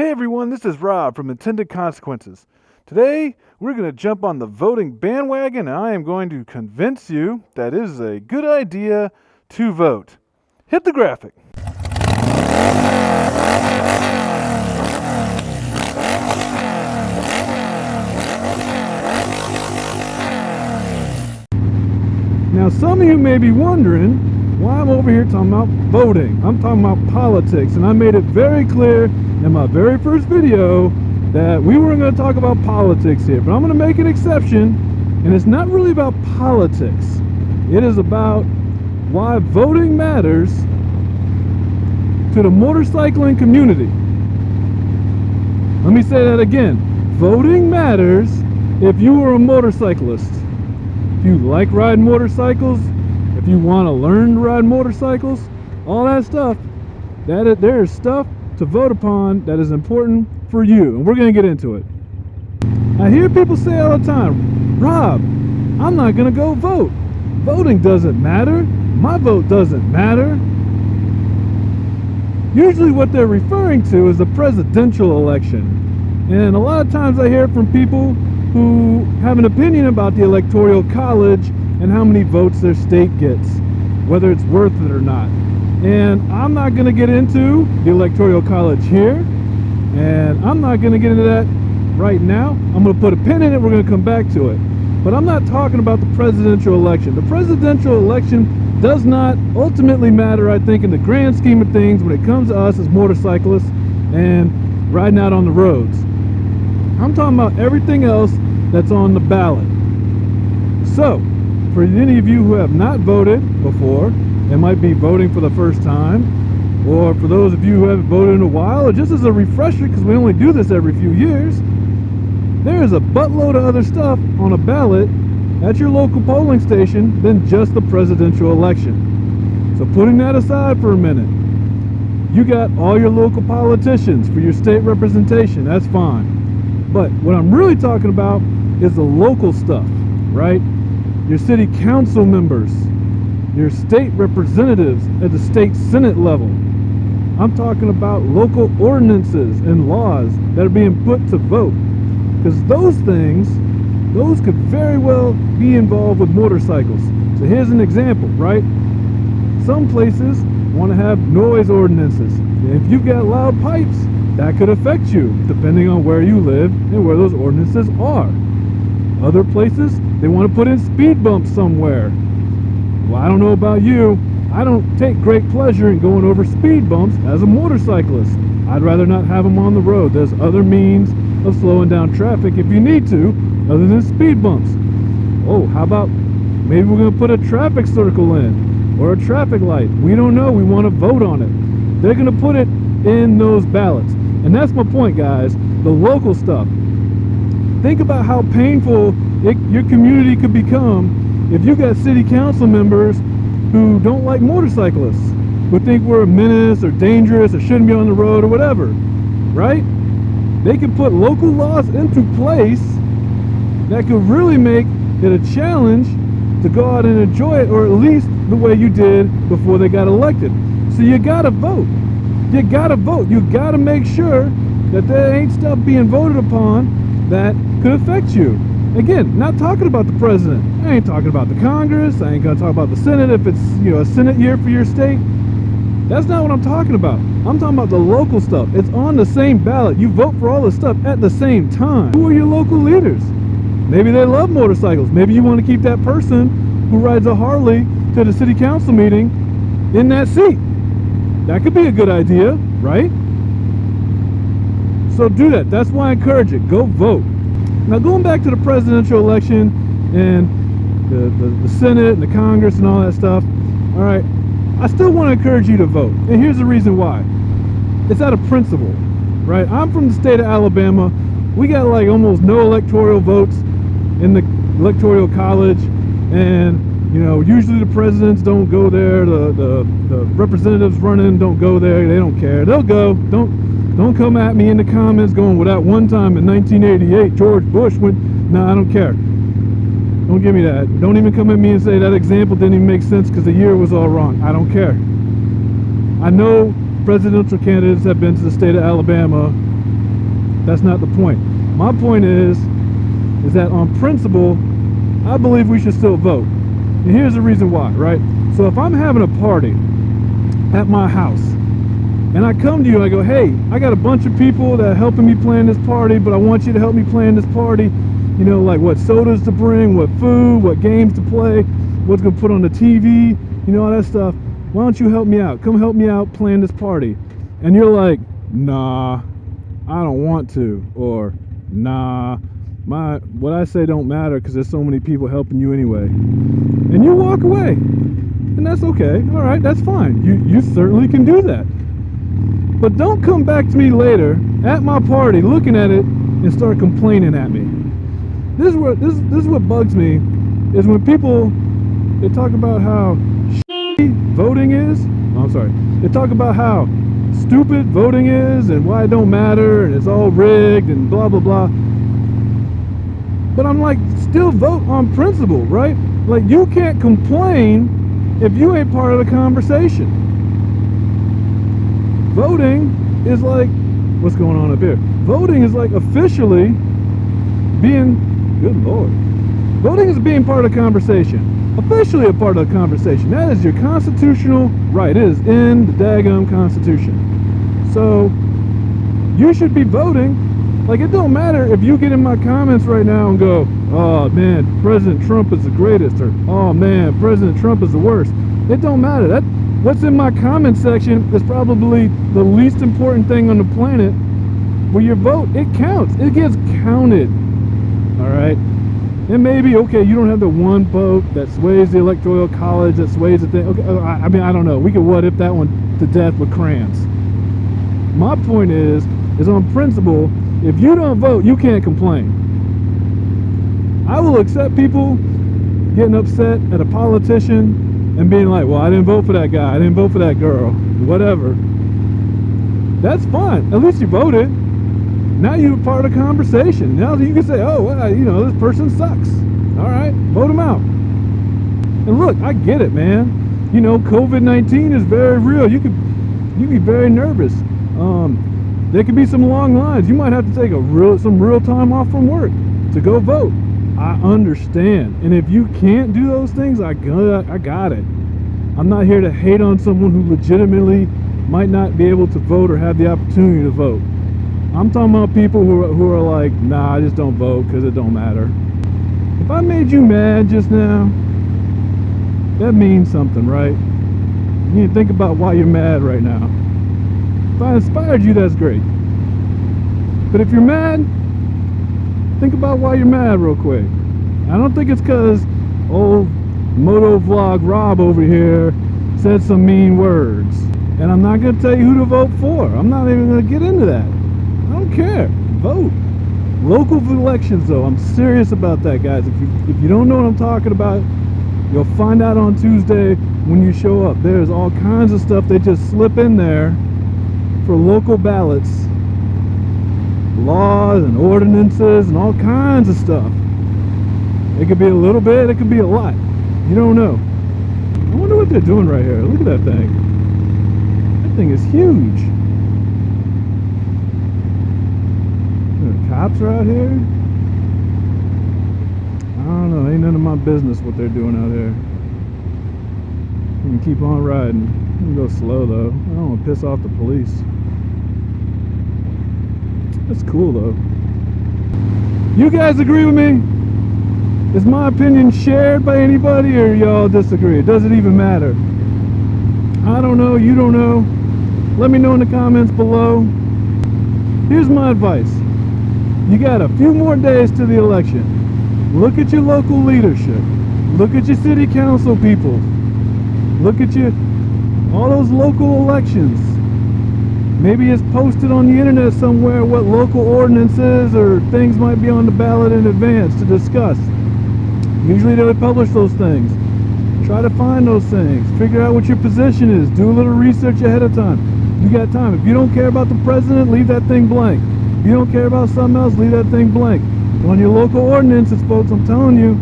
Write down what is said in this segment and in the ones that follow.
Hey everyone, this is Rob from Intended Consequences. Today, we're going to jump on the voting bandwagon and I am going to convince you that it is a good idea to vote. Hit the graphic. Now some of you may be wondering why I'm over here talking about voting. I'm talking about politics, and I made it very clear in my very first video that we weren't going to talk about politics here, but I'm going to make an exception, and it's not really about politics. It is about why voting matters to the motorcycling community. Let me say that again. Voting matters if you are a motorcyclist. If you like riding motorcycles, if you want to learn to ride motorcycles, all that stuff, there is stuff to vote upon that is important for you, and we're going to get into it. I hear people say all the time, Rob, I'm not going to go vote. Voting doesn't matter. My vote doesn't matter. Usually what they're referring to is the presidential election. And a lot of times I hear from people who have an opinion about the Electoral College and how many votes their state gets, whether it's worth it or not. And I'm not going to get into the Electoral College here, and I'm not going to get into that right now. I'm going to put a pin in it, we're going to come back to it. But I'm not talking about the presidential election. The presidential election does not ultimately matter, I think, in the grand scheme of things when it comes to us as motorcyclists and riding out on the roads. I'm talking about everything else that's on the ballot. So, for any of you who have not voted before and might be voting for the first time, or for those of you who haven't voted in a while, or just as a refresher, because we only do this every few years, there is a buttload of other stuff on a ballot at your local polling station than just the presidential election. So putting that aside for a minute, you got all your local politicians for your state representation, that's fine. But what I'm really talking about is the local stuff, right? Your city council members, your state representatives at the state senate level. I'm talking about local ordinances and laws that are being put to vote. Because those things, those could very well be involved with motorcycles. So here's an example, right? Some places want to have noise ordinances. And if you've got loud pipes, that could affect you depending on where you live and where those ordinances are. Other places, they want to put in speed bumps somewhere. Well, I don't know about you. I don't take great pleasure in going over speed bumps as a motorcyclist. I'd rather not have them on the road. There's other means of slowing down traffic if you need to, other than speed bumps. Oh, how about maybe we're going to put a traffic circle in or a traffic light? We don't know. We want to vote on it. They're going to put it in those ballots. And that's my point, guys. The local stuff. Think about how painful your community could become if you got city council members who don't like motorcyclists, who think we're a menace or dangerous or shouldn't be on the road or whatever, right? They could put local laws into place that could really make it a challenge to go out and enjoy it, or at least the way you did before they got elected. So you gotta vote. You gotta vote. You gotta make sure that there ain't stuff being voted upon that could affect you. Again, not talking about the president. I ain't talking about the Congress. I ain't gonna talk about the Senate if it's, a Senate year for your state. That's not what I'm talking about. I'm talking about the local stuff. It's on the same ballot. You vote for all this stuff at the same time. Who are your local leaders? Maybe they love motorcycles. Maybe you want to keep that person who rides a Harley to the city council meeting in that seat. That could be a good idea, right? So do that. That's why I encourage it. Go vote. Now going back to the presidential election and the Senate and the Congress and all that stuff, all right, I still want to encourage you to vote. And here's the reason why. It's out of principle, right? I'm from the state of Alabama. We got like almost no electoral votes in the Electoral College. And, usually the presidents don't go there. The representatives running don't go there. They don't care. They'll go. Don't come at me in the comments going, well, that one time in 1988, George Bush went, no, I don't care. Don't give me that. Don't even come at me and say that example didn't even make sense because the year was all wrong. I don't care. I know presidential candidates have been to the state of Alabama That's not the point. My point is that on principle, I believe we should still vote. And here's the reason why, right? So if I'm having a party at my house, and I come to you and I go, hey, I got a bunch of people that are helping me plan this party, but I want you to help me plan this party. You know, like what sodas to bring, what food, what games to play, what's going to put on the TV, you know, all that stuff. Why don't you help me out? Come help me out plan this party. And you're like, nah, I don't want to. Or, nah, what I say don't matter because there's so many people helping you anyway. And you walk away. And that's okay. All right, that's fine. You certainly can do that. But don't come back to me later at my party looking at it and start complaining at me. This is what bugs me, is when people, they talk about how shitty voting is. Oh, I'm sorry. They talk about how stupid voting is and why it don't matter and it's all rigged and blah blah blah. But I'm like, still vote on principle, right? Like, you can't complain if you ain't part of the conversation. Voting is like, what's going on up here? Voting is like officially being, good Lord. Voting is being part of the conversation. Officially a part of the conversation. That is your constitutional right. It is in the daggum Constitution. So, you should be voting. Like, it don't matter if you get in my comments right now and go, oh man, President Trump is the greatest, or oh man, President Trump is the worst. It don't matter. That what's in my comment section is probably the least important thing on the planet. Where your vote, it counts. It gets counted. Alright? And maybe, okay, you don't have the one vote that sways the Electoral College, that sways the thing. Okay, I mean, I don't know. We could what if that one to death with crayons. My point is on principle, if you don't vote, you can't complain. I will accept people getting upset at a politician and being like, well, I didn't vote for that guy, I didn't vote for that girl, whatever. That's fine. At least you voted. Now you're part of the conversation. Now you can say, oh, well, you know, this person sucks. All right, vote him out. And look, I get it, man. You know, COVID-19 is very real. You could be very nervous. There could be some long lines. You might have to take some real time off from work to go vote. I understand. And if you can't do those things, I got it. I'm not here to hate on someone who legitimately might not be able to vote or have the opportunity to vote. I'm talking about people who are like, nah, I just don't vote because it don't matter. If I made you mad just now, that means something, right? You need to think about why you're mad right now. If I inspired you, that's great. But if you're mad, think about why you're mad real quick. I don't think it's because old moto vlog Robb over here said some mean words. And I'm not going to tell you who to vote for. I'm not even going to get into that. I don't care. Vote. Local elections, though, I'm serious about that, guys. If you don't know what I'm talking about, you'll find out on Tuesday when you show up. There's all kinds of stuff they just slip in there for local ballots, laws and ordinances and all kinds of stuff. It could be a little bit, it could be a lot. You don't know. I wonder what they're doing right here. Look at that thing. That thing is huge. The cops are out here. I don't know. Ain't none of my business what they're doing out here. You can keep on riding. You can go slow though. I don't want to piss off the police. That's cool though. You guys agree with me? Is my opinion shared by anybody, or y'all disagree? Does it even matter? I don't know. You don't know. Let me know in the comments below. Here's my advice. You got a few more days to the election. Look at your local leadership. Look at your city council people. Look at all those local elections. Maybe it's posted on the internet somewhere what local ordinances or things might be on the ballot in advance to discuss. Usually they publish those things. Try to find those things. Figure out what your position is. Do a little research ahead of time. You got time. If you don't care about the president, leave that thing blank. If you don't care about something else, leave that thing blank. On your local ordinances, folks, I'm telling you,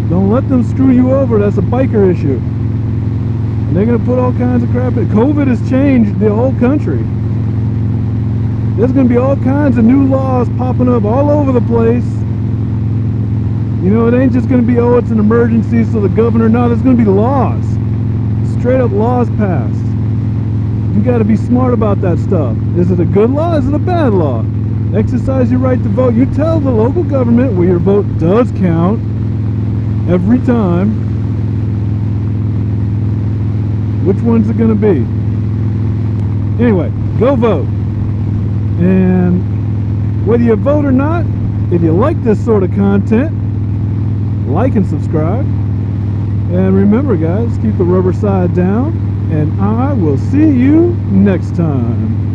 don't let them screw you over. That's a biker issue. And they're going to put all kinds of crap in. COVID has changed the whole country. There's going to be all kinds of new laws popping up all over the place. You know, it ain't just going to be, oh, it's an emergency, so the governor, no, there's going to be laws. Straight up laws passed. You got to be smart about that stuff. Is it a good law? Is it a bad law? Exercise your right to vote. You tell the local government where your vote does count every time. Which one's it going to be? Anyway, go vote. And whether you vote or not, if you like this sort of content, like and subscribe. And remember, guys, keep the rubber side down. And I will see you next time.